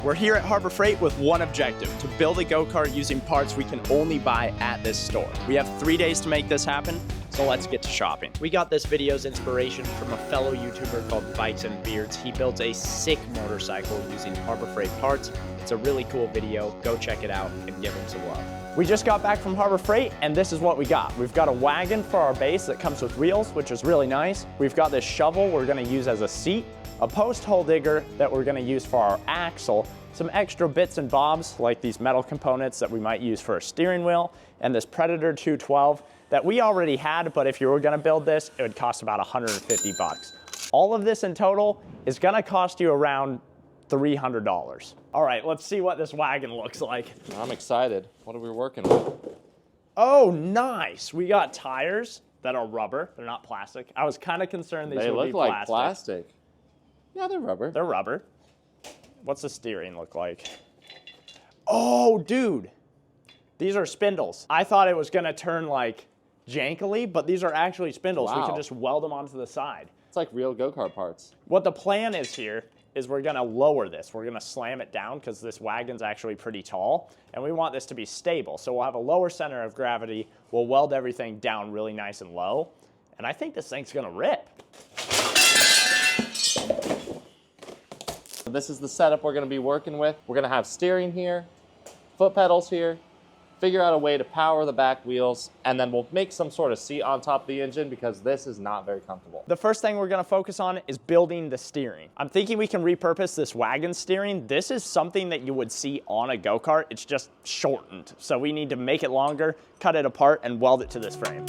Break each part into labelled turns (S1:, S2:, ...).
S1: We're here at Harbor Freight with one objective, to build a go-kart using parts we can only buy at this store. We have 3 days to make this happen, so let's get to shopping. We got this video's inspiration from a fellow YouTuber called Bikes and Beards. He builds a sick motorcycle using Harbor Freight parts. It's a really cool video. Go check it out and give him some love. We just got back from Harbor Freight, and this is what we got. We've got a wagon for our base that comes with wheels, which is really nice. We've got this shovel we're gonna use as a seat, a post hole digger that we're gonna use for our axle, some extra bits and bobs like these metal components that we might use for a steering wheel, and this Predator 212 that we already had, but if you were gonna build this, it would cost about 150 bucks. All of this in total is gonna cost you around $300. All right, let's see what this wagon looks like.
S2: I'm excited. What are we working with?
S1: Oh, nice. We got tires that are rubber. They're not plastic. I was kind of concerned these would be plastic.
S2: They look like plastic. Yeah, they're rubber.
S1: They're rubber. What's the steering look like? Oh, dude. These are spindles. I thought it was gonna turn like jankily, but these are actually spindles.
S2: Wow.
S1: We can just weld them onto the side.
S2: It's like real go-kart parts.
S1: What the plan is here is we're gonna lower this. We're gonna slam it down because this wagon's actually pretty tall, and we want this to be stable. So we'll have a lower center of gravity. We'll weld everything down really nice and low, and I think this thing's gonna rip.
S2: This is the setup we're gonna be working with. We're gonna have steering here, foot pedals here, figure out a way to power the back wheels, and then we'll make some sort of seat on top of the engine because this is not very comfortable.
S1: The first thing we're gonna focus on is building the steering. I'm thinking we can repurpose this wagon steering. This is something that you would see on a go-kart. It's just shortened. So we need to make it longer, cut it apart, and weld it to this frame.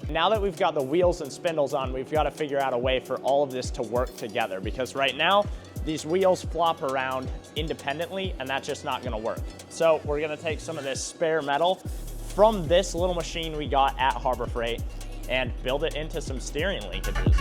S1: Now that we've got the wheels and spindles on, we've got to figure out a way for all of this to work together, because right now, these wheels flop around independently, and that's just not gonna work. So we're gonna take some of this spare metal from this little machine we got at Harbor Freight and build it into some steering linkages.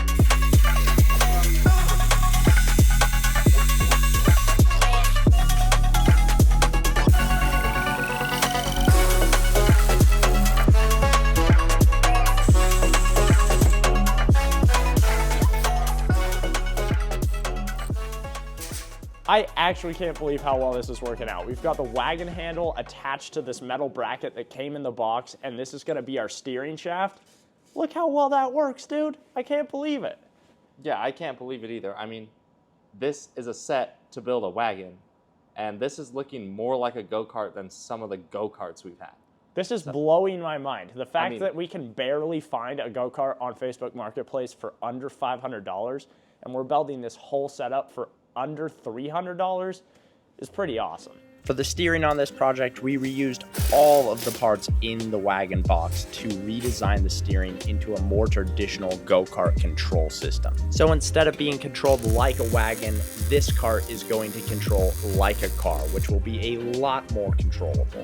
S1: I actually can't believe how well this is working out. We've got the wagon handle attached to this metal bracket that came in the box, and this is gonna be our steering shaft. Look how well that works, dude. I can't believe it.
S2: Yeah, I can't believe it either. I mean, this is a set to build a wagon, and this is looking more like a go-kart than some of the go-karts we've had.
S1: This is blowing my mind. The fact that we can barely find a go-kart on Facebook Marketplace for under $500, and we're building this whole setup for under $300 is pretty awesome. For the steering on this project, we reused all of the parts in the wagon box to redesign the steering into a more traditional go-kart control system. So instead of being controlled like a wagon, this cart is going to control like a car, which will be a lot more controllable.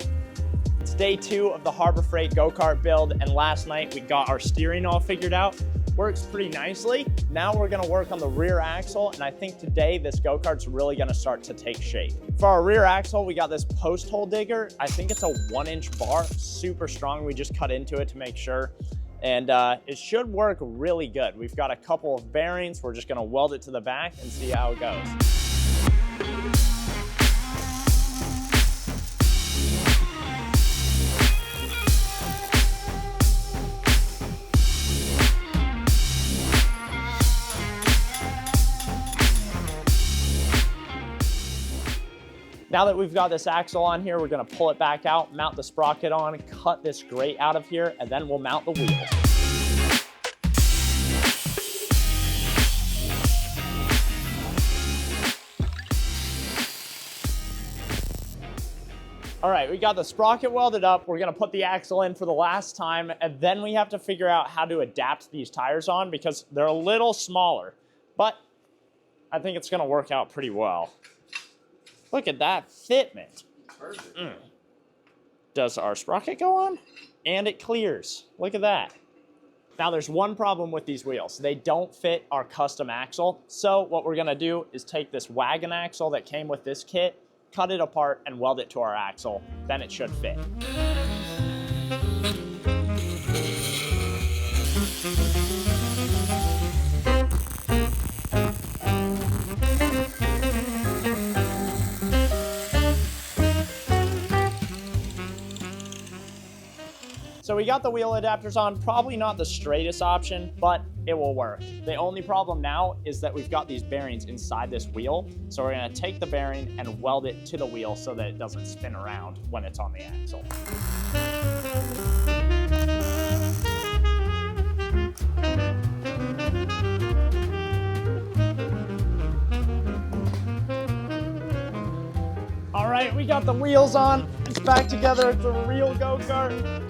S1: It's day 2 of the Harbor Freight go-kart build, and last night we got our steering all figured out. Works pretty nicely. Now we're gonna work on the rear axle, and I think today this go-kart's really gonna start to take shape. For our rear axle, we got this post hole digger. I think it's a 1-inch bar, super strong. We just cut into it to make sure, and it should work really good. We've got a couple of bearings. We're just gonna weld it to the back and see how it goes. Now that we've got this axle on here, we're gonna pull it back out, mount the sprocket on, cut this grate out of here, and then we'll mount the wheels. All right, we got the sprocket welded up. We're gonna put the axle in for the last time, and then we have to figure out how to adapt these tires on because they're a little smaller, but I think it's gonna work out pretty well. Look at that fitment. Perfect. Does our sprocket go on? And it clears. Look at that. Now there's one problem with these wheels. They don't fit our custom axle. So what we're gonna do is take this wagon axle that came with this kit, cut it apart and weld it to our axle. Then it should fit. So we got the wheel adapters on, probably not the straightest option, but it will work. The only problem now is that we've got these bearings inside this wheel. So we're gonna take the bearing and weld it to the wheel so that it doesn't spin around when it's on the axle. All right, we got the wheels on. It's back together. It's a real go-kart.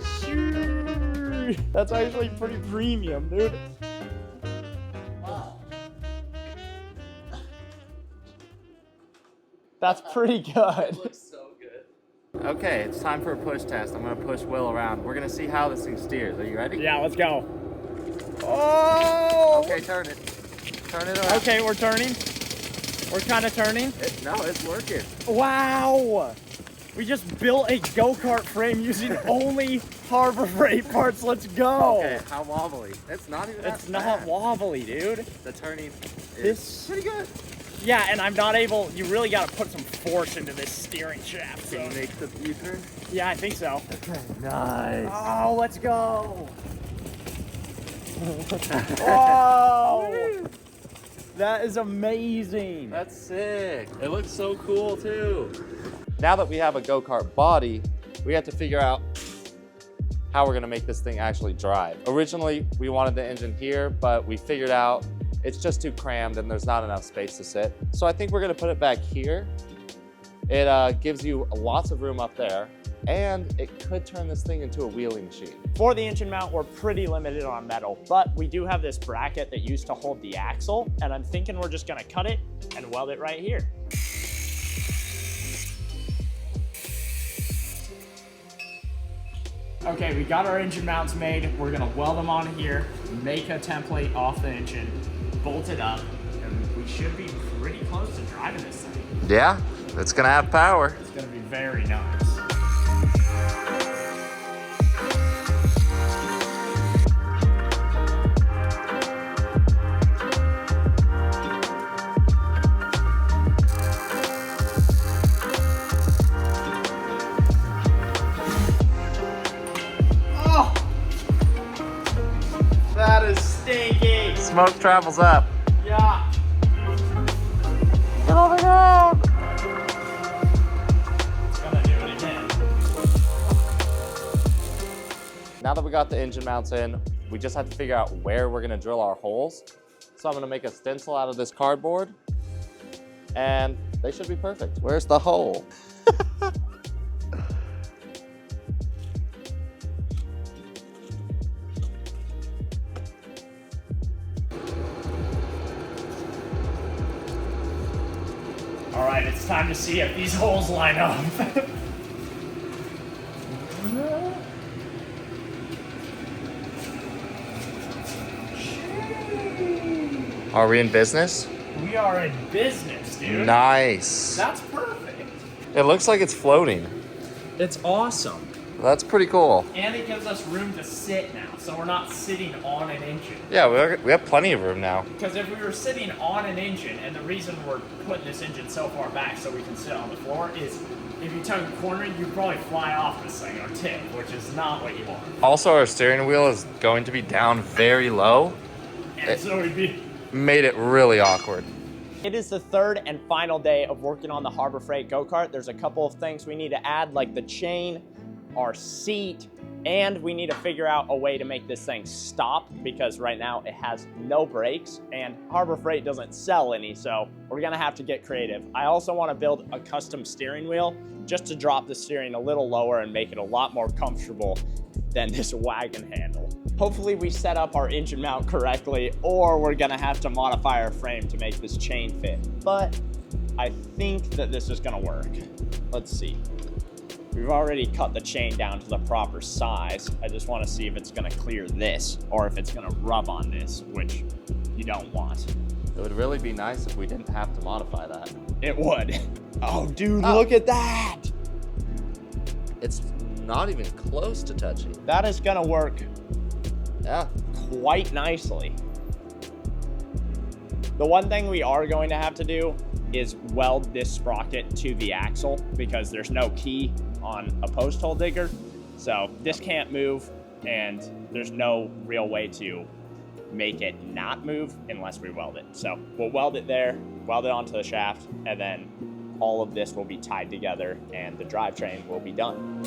S1: That's actually pretty premium, dude. That's pretty good.
S2: That looks so good. Okay, it's time for a push test. I'm gonna push Will around. We're gonna see how this thing steers. Are you ready?
S1: Yeah, let's go. Oh!
S2: Okay, turn it. Turn it around.
S1: Okay, we're turning. We're kind of turning.
S2: No, it's working.
S1: Wow! We just built a go-kart frame using only Harbor Freight parts. Let's go.
S2: Okay, how wobbly? It's not even that
S1: It's not
S2: bad.
S1: wobbly, dude.
S2: The turning is
S1: This-
S2: pretty good.
S1: Yeah, and I'm not able, you really got to put some force into this steering shaft.
S2: Can
S1: So.
S2: you make the U-turn?
S1: Yeah, I think so.
S2: Nice.
S1: Oh, let's go. Oh, that is amazing.
S2: That's sick. It looks so cool too. Now that we have a go-kart body, we have to figure out how we're gonna make this thing actually drive. Originally, we wanted the engine here, but we figured out it's just too crammed and there's not enough space to sit. So I think we're gonna put it back here. It gives you lots of room up there, and it could turn this thing into a wheelie machine.
S1: For the engine mount, we're pretty limited on metal, but we do have this bracket that used to hold the axle, and I'm thinking we're just gonna cut it and weld it right here. Okay, we got our engine mounts made. We're gonna weld them on here, make a template off the engine, bolt it up, and we should be pretty close to driving this thing.
S2: Yeah, it's gonna have power.
S1: It's gonna be very nice. Oh! That is stinky!
S2: Smoke travels up.
S1: Yeah.
S2: Get over there.
S1: Gonna do it again.
S2: Now that we got the engine mounts in, we just have to figure out where we're gonna drill our holes. So I'm gonna make a stencil out of this cardboard, and they should be perfect. Where's the hole?
S1: All right, it's time to see if these holes line up.
S2: Are we in business?
S1: We are in business, dude.
S2: Nice.
S1: That's perfect.
S2: It looks like it's floating.
S1: It's awesome.
S2: That's pretty cool.
S1: And it gives us room to sit now, so we're not sitting on an engine.
S2: Yeah, we have plenty of room now.
S1: Because if we were sitting on an engine, and the reason we're putting this engine so far back so we can sit on the floor is if you tug a corner, you'd probably fly off this thing or tip, which is not what you want.
S2: Also, our steering wheel is going to be down very low.
S1: And so we'd be...
S2: Made it really awkward.
S1: It is the third and final day of working on the Harbor Freight go-kart. There's a couple of things we need to add, like the chain, our seat, and we need to figure out a way to make this thing stop because right now it has no brakes and Harbor Freight doesn't sell any, so we're gonna have to get creative. I also wanna build a custom steering wheel just to drop the steering a little lower and make it a lot more comfortable than this wagon handle. Hopefully we set up our engine mount correctly, or we're gonna have to modify our frame to make this chain fit. But I think that this is gonna work. Let's see. We've already cut the chain down to the proper size. I just want to see if it's going to clear this or if it's going to rub on this, which you don't want.
S2: It would really be nice if we didn't have to modify that.
S1: It would. Oh, dude, look at that.
S2: It's not even close to touching.
S1: That is going to work quite nicely. The one thing we are going to have to do is weld this sprocket to the axle because there's no key on a post hole digger. So this can't move and there's no real way to make it not move unless we weld it. So we'll weld it there, weld it onto the shaft, and then all of this will be tied together and the drivetrain will be done.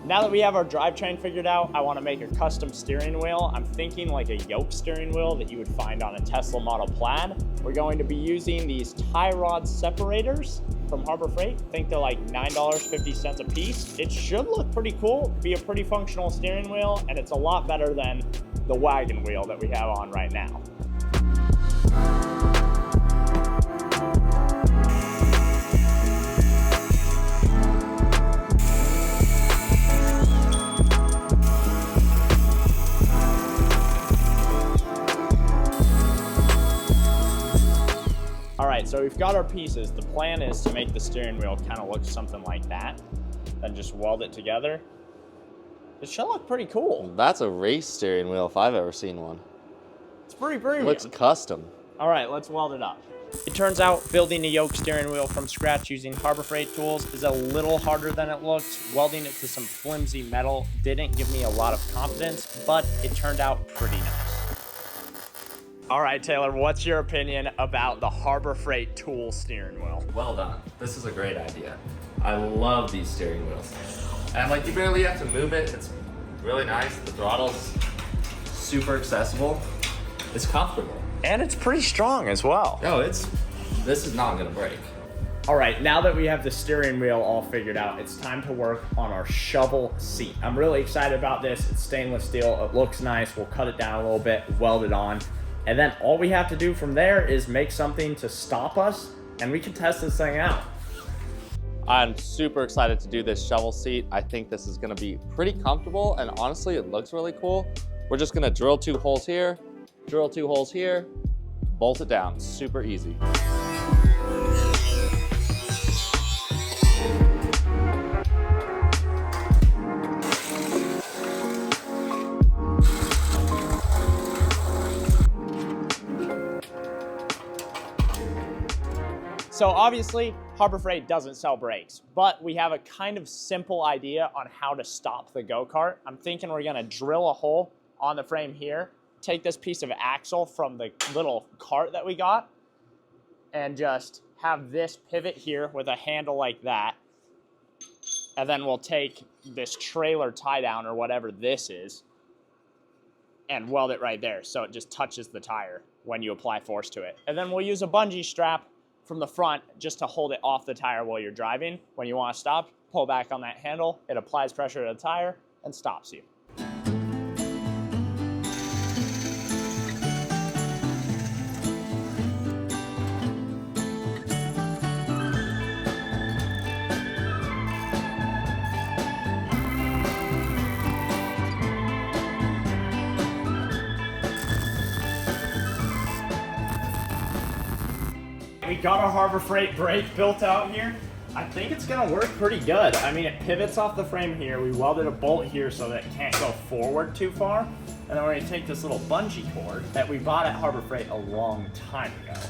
S1: Now that we have our drivetrain figured out, I want to make a custom steering wheel. I'm thinking like a yoke steering wheel that you would find on a Tesla Model Plaid. We're going to be using these tie rod separators from Harbor Freight. I think they're like $9.50 a piece. It should look pretty cool, be a pretty functional steering wheel, and it's a lot better than the wagon wheel that we have on right now. So we've got our pieces. The plan is to make the steering wheel kind of look something like that, then just weld it together. It should look pretty cool.
S2: That's a race steering wheel if I've ever seen one.
S1: It's pretty premium.
S2: It looks custom.
S1: All right, let's weld it up. It turns out building a yoke steering wheel from scratch using Harbor Freight tools is a little harder than it looks. Welding it to some flimsy metal didn't give me a lot of confidence, but it turned out pretty nice. All right, Taylor, what's your opinion about the Harbor Freight tool steering wheel?
S2: Well done. This is a great idea. I love these steering wheels. And like you barely have to move it. It's really nice. The throttle's super accessible. It's comfortable.
S1: And it's pretty strong as well.
S2: No, this is not gonna break.
S1: All right, now that we have the steering wheel all figured out, it's time to work on our shovel seat. I'm really excited about this. It's stainless steel, it looks nice. We'll cut it down a little bit, weld it on. And then all we have to do from there is make something to stop us and we can test this thing out.
S2: I'm super excited to do this shovel seat. I think this is gonna be pretty comfortable and honestly, it looks really cool. We're just gonna drill 2 holes here, drill 2 holes here, bolt it down, super easy.
S1: So obviously, Harbor Freight doesn't sell brakes, but we have a kind of simple idea on how to stop the go-kart. I'm thinking we're gonna drill a hole on the frame here, take this piece of axle from the little cart that we got, and just have this pivot here with a handle like that. And then we'll take this trailer tie down or whatever this is and weld it right there so it just touches the tire when you apply force to it. And then we'll use a bungee strap from the front just to hold it off the tire while you're driving. When you want to stop, pull back on that handle, it applies pressure to the tire and stops you. We got our Harbor Freight brake built out here. I think it's gonna work pretty good. I mean, it pivots off the frame here. We welded a bolt here so that it can't go forward too far. And then we're gonna take this little bungee cord that we bought at Harbor Freight a long time ago.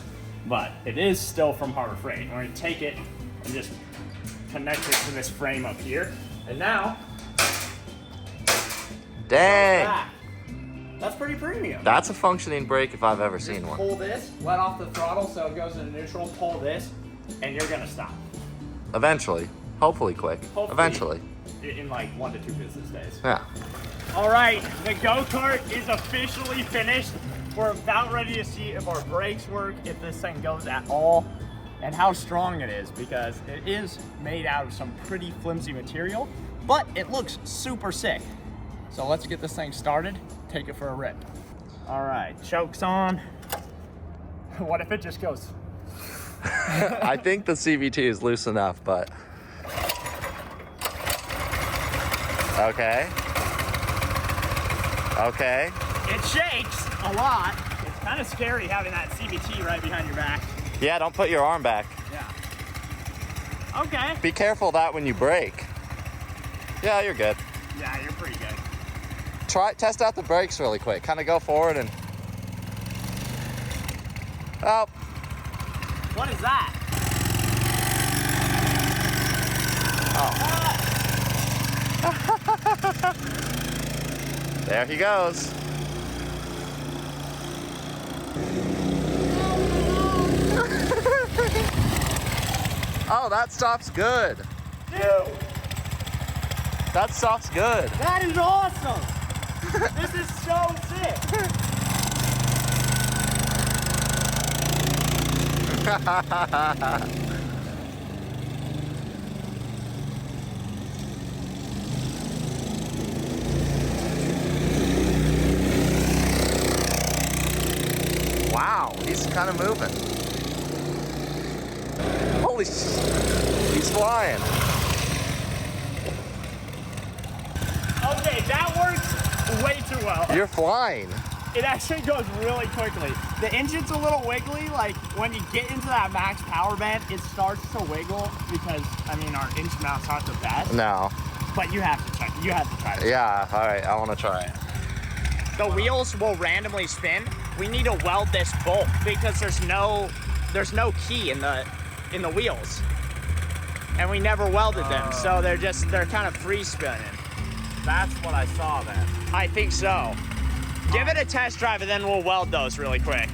S1: But it is still from Harbor Freight. We're gonna take it and just connect it to this frame up here. And now,
S2: dang!
S1: That's pretty premium.
S2: That's a functioning brake if I've ever seen one.
S1: Pull this, let off the throttle so it goes into neutral, pull this, and you're gonna stop.
S2: Eventually. Hopefully quick.
S1: Hopefully.
S2: Eventually.
S1: In like 1 to 2 business days.
S2: Yeah.
S1: All right, the go-kart is officially finished. We're about ready to see if our brakes work, if this thing goes at all, and how strong it is, because it is made out of some pretty flimsy material, but it looks super sick. So let's get this thing started, take it for a rip. All right, choke's on. What if it just goes?
S2: I think the CVT is loose enough, but. Okay. Okay.
S1: It shakes a lot. It's kind of scary having that CVT right behind your back.
S2: Yeah, don't put your arm back.
S1: Yeah. Okay.
S2: Be careful of that when you brake. Yeah, you're good.
S1: Yeah, you're pretty good.
S2: Test out the brakes really quick. Kind of go forward and. Oh.
S1: What is that?
S2: Oh. There he goes. Oh, that stop's good.
S1: Dude,
S2: That stop's good.
S1: that is awesome. This is so sick.
S2: Wow, he's kind of moving. Holy he's flying.
S1: Okay, that works way too well.
S2: You're flying.
S1: It actually goes really quickly. The engine's a little wiggly. Like when you get into that max power band, it starts to wiggle because I mean our engine mounts aren't the best.
S2: No.
S1: But you have to check. You have to try it.
S2: Yeah, all right, I want to try it.
S1: The wheels will randomly spin. We need to weld this bolt because there's no key in the wheels, and we never welded them, so they're kind of free spinning.
S2: That's what I saw then.
S1: I think so. Give it a test drive and then we'll weld those really quick.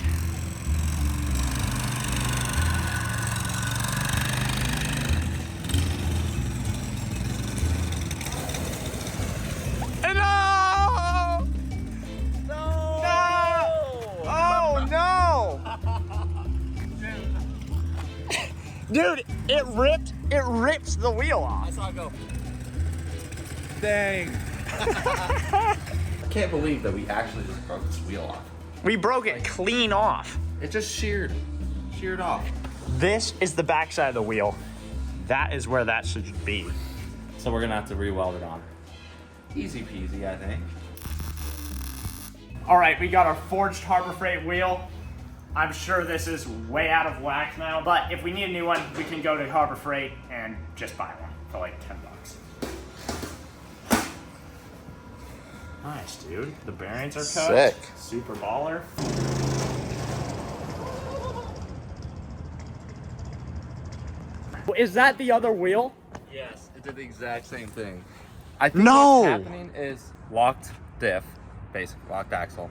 S1: No! No! Oh no! Dude, it rips the wheel off.
S2: I saw it go. Dang. I can't believe that we actually just broke this wheel off.
S1: We broke it clean off.
S2: It just sheared off.
S1: This is the backside of the wheel. That is where that should be.
S2: So we're gonna have to re-weld it on. Easy peasy, I think.
S1: All right, we got our forged Harbor Freight wheel. I'm sure this is way out of whack now, but if we need a new one, we can go to Harbor Freight and just buy one for like $10. Nice, dude. The bearings are cut.
S2: Sick.
S1: Super baller. Is that the other wheel?
S2: Yes, it did the exact same thing. I think
S1: No!
S2: what's happening is locked diff, basic locked axle.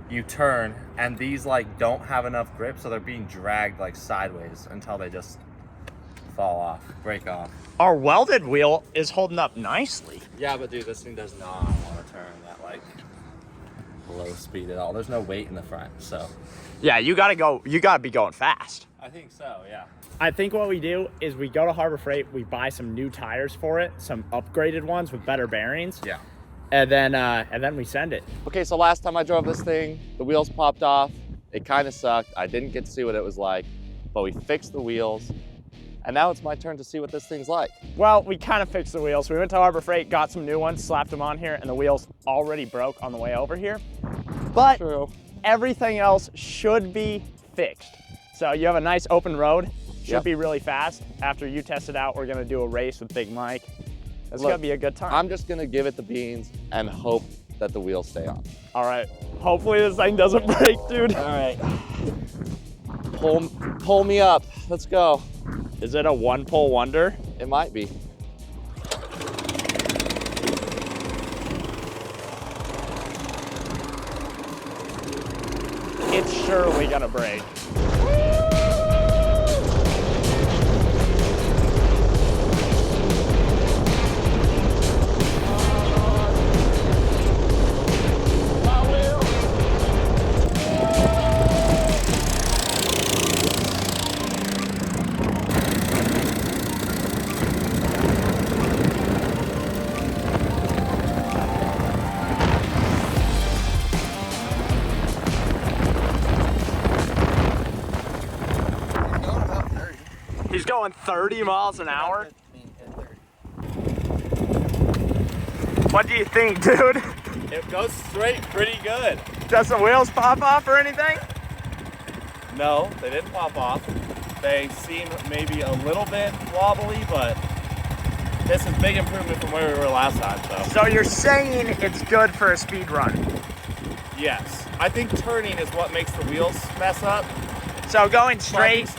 S2: You turn, and these like don't have enough grip, so they're being dragged like sideways until they just fall off, break off.
S1: Our welded wheel is holding up nicely.
S2: Yeah, but dude, this thing does not want to turn at like low speed at all. There's no weight in the front, so.
S1: Yeah, you gotta be going fast.
S2: I think so, yeah.
S1: I think what we do is we go to Harbor Freight, we buy some new tires for it, some upgraded ones with better bearings.
S2: Yeah.
S1: And then we send it.
S2: Okay, so last time I drove this thing, the wheels popped off. It kind of sucked. I didn't get to see what it was like, but we fixed the wheels. And now it's my turn to see what this thing's like.
S1: Well, we kind of fixed the wheels. We went to Harbor Freight, got some new ones, slapped them on here, and the wheels already broke on the way over here. But
S2: True.
S1: everything else should be fixed. So you have a nice open road, should be really fast. After you test it out, we're gonna do a race with Big Mike. It's gonna be a good time.
S2: I'm just gonna give it the beans and hope that the wheels stay on.
S1: All right, hopefully this thing doesn't break, dude.
S2: All right. Pull me up, let's go.
S1: Is it a one-pull wonder?
S2: It might be.
S1: It's surely gonna break. 30 miles an hour? What do you think, dude?
S3: It goes straight pretty good.
S1: Does the wheels pop off or anything?
S3: No, they didn't pop off. They seem maybe a little bit wobbly, but this is big improvement from where we were last time, so.
S1: So you're saying it's good for a speed run?
S3: Yes. I think turning is what makes the wheels mess up.
S1: So going straight
S3: is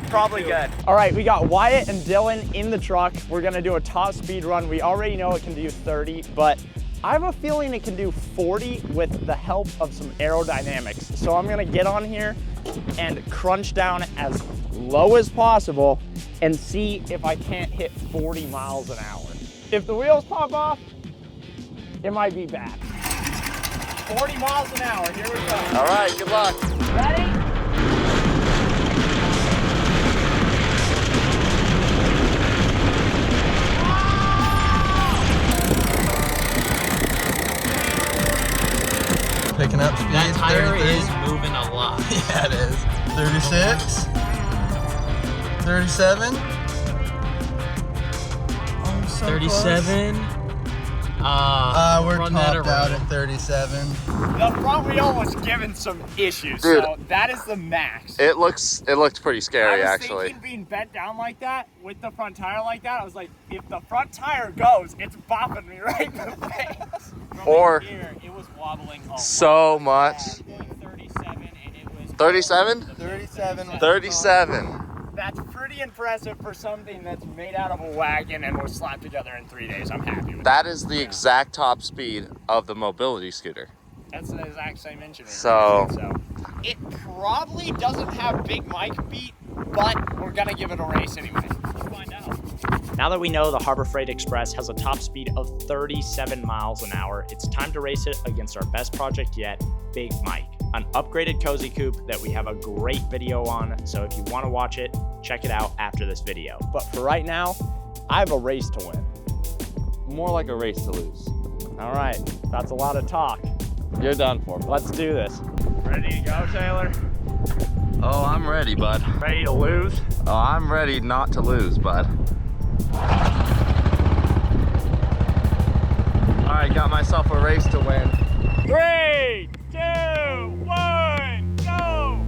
S1: probably good. All right, we got Wyatt and Dylan in the truck. We're gonna do a top speed run. We already know it can do 30, but I have a feeling it can do 40 with the help of some aerodynamics. So I'm gonna get on here and crunch down as low as possible and see if I can't hit 40 miles an hour. If the wheels pop off, it might be bad. 40 miles an hour, here we go.
S2: All right, good luck.
S1: Ready?
S4: Picking up speed.
S5: That tire
S4: 33.
S5: is moving a lot.
S4: Yeah, it is. 36. 37. Oh, so
S5: 37.
S4: We're
S5: run that
S4: topped out
S5: around.
S4: at 37.
S1: The front wheel was giving some issues,
S2: Dude.
S1: so that is the max.
S2: It looked pretty scary,
S1: I was
S2: actually.
S1: thinking being bent down like that, with the front tire like that, I was like, if the front tire goes, it's bopping me right in the face.
S2: Or
S1: Here, it was wobbling a
S2: so
S1: lot.
S2: much.
S1: 37, and it was
S2: 37?
S4: 37.
S2: 37.
S1: That's pretty impressive for something that's made out of a wagon and was slapped together in 3 days. I'm happy with
S2: That is the exact top speed of the mobility scooter.
S1: That's the exact same engine.
S2: So-
S1: It probably doesn't have big Mike beat, but we're gonna give it a race anyway. Let's find out. Now that we know the Harbor Freight Express has a top speed of 37 miles an hour, it's time to race it against our best project yet, Big Mike, an upgraded cozy coupe that we have a great video on. So if you want to watch it, check it out after this video. But for right now, I have a race to win.
S2: More like a race to lose.
S1: All right, that's a lot of talk.
S2: You're done for.
S1: Let's do this. Ready to go, Taylor?
S2: Oh, I'm ready, bud.
S1: Ready to lose?
S2: Oh, I'm ready not to lose, bud. All right, got myself a race to win.
S1: 3, 2, 1, go!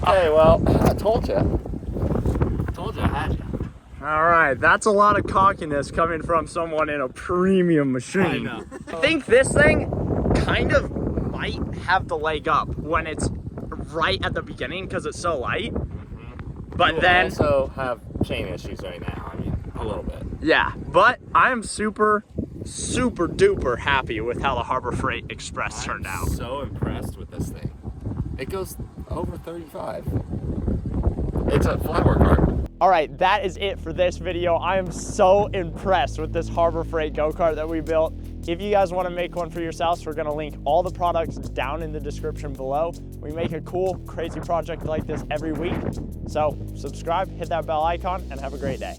S2: Okay, well, I told you.
S5: Told you I had you.
S1: All right, that's a lot of cockiness coming from someone in a premium machine.
S5: I know.
S1: I think this thing kind of might have the leg up when it's right at the beginning because it's so light. But
S2: You
S1: then,
S2: also have chain issues right now. I mean, a little bit.
S1: yeah, but I'm super duper happy with how the Harbor Freight Express turned out.
S2: So impressed with this thing. It goes over 35. It's a flower cart.
S1: All right, that is it for this video. I am so impressed with this Harbor Freight go-kart that we built. If you guys want to make one for yourselves, we're going to link all the products down in the description below. We make a cool, crazy project like this every week. So subscribe, hit that bell icon, and have a great day.